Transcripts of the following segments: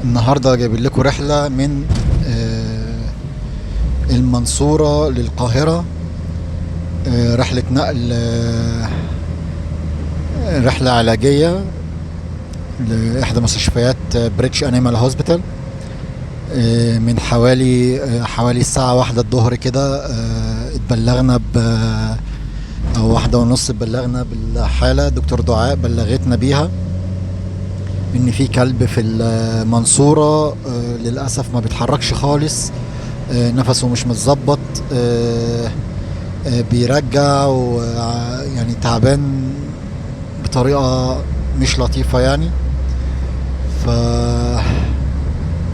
النهارده جايبين لكم رحله من المنصوره للقاهره. رحله نقل، رحله علاجيه لاحدى مستشفيات بريتش انيمال هوسبيتال. من حوالي الساعه واحدة الظهر كده. اتبلغنا او واحدة ونص اتبلغنا بالحاله. دكتور دعاء بلغتنا بيها ان في كلب في المنصورة للأسف ما بيتحركش خالص. نفسه مش متظبط. بيرجع ويعني تعبان بطريقة مش لطيفة يعني. ف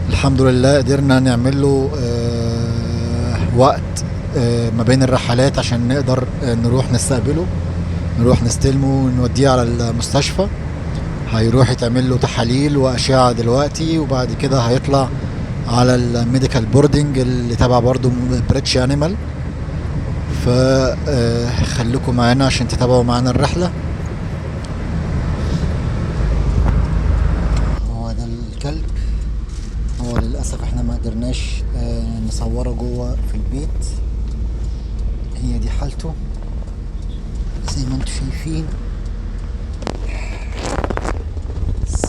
الحمد لله قدرنا نعمل له وقت ما بين الرحلات عشان نقدر نروح نستقبله، نروح نستلمه ونوديه على المستشفى. هيروح يتعمل له تحاليل واشعه دلوقتي، وبعد كده هيطلع على الميديكال بوردنج اللي تبع برضو بريتش انيمال. فخليكم معانا عشان تتابعوا معانا الرحله. هو ده الكلب. هو للاسف احنا ما قدرناش نصوره جوه في البيت. هي دي حالته زي ما انتم شايفين،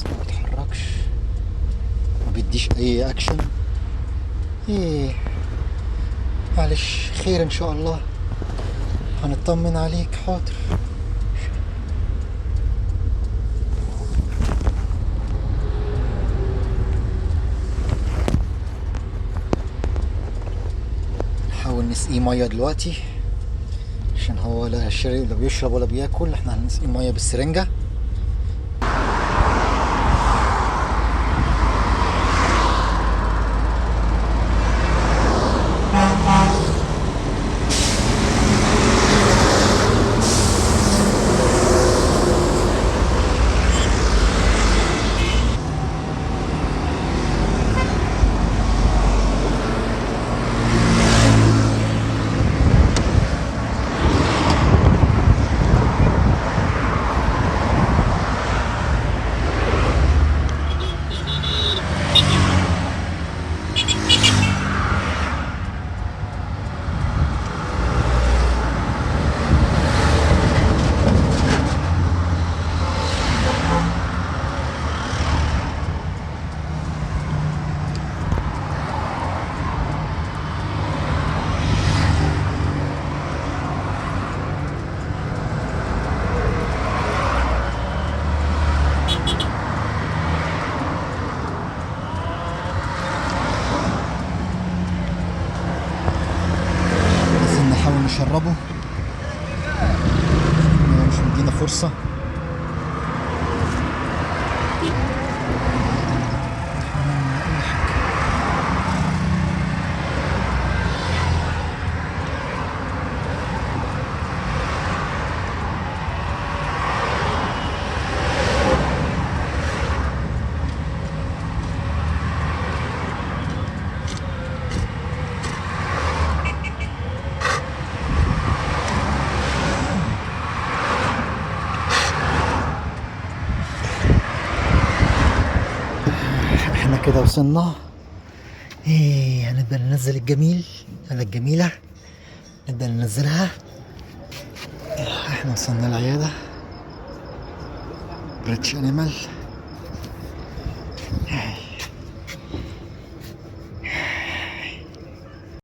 ما بيتحركش، ما بيديش اي اكشن. ايه معلش، خير ان شاء الله، هنطمن عليك. حاضر. نحاول نسقيه ميه دلوقتي عشان هو لا شرب ولا بيشرب ولا بياكل. احنا هنسقيه ميه بالسرنجه. نحاول نشربه، مش مدينا فرصة. احنا كده وصلنا. ايه، هنبدأ ننزل الجميلة نبدأ ننزلها. احنا وصلنا العيادة بريتش انيمال.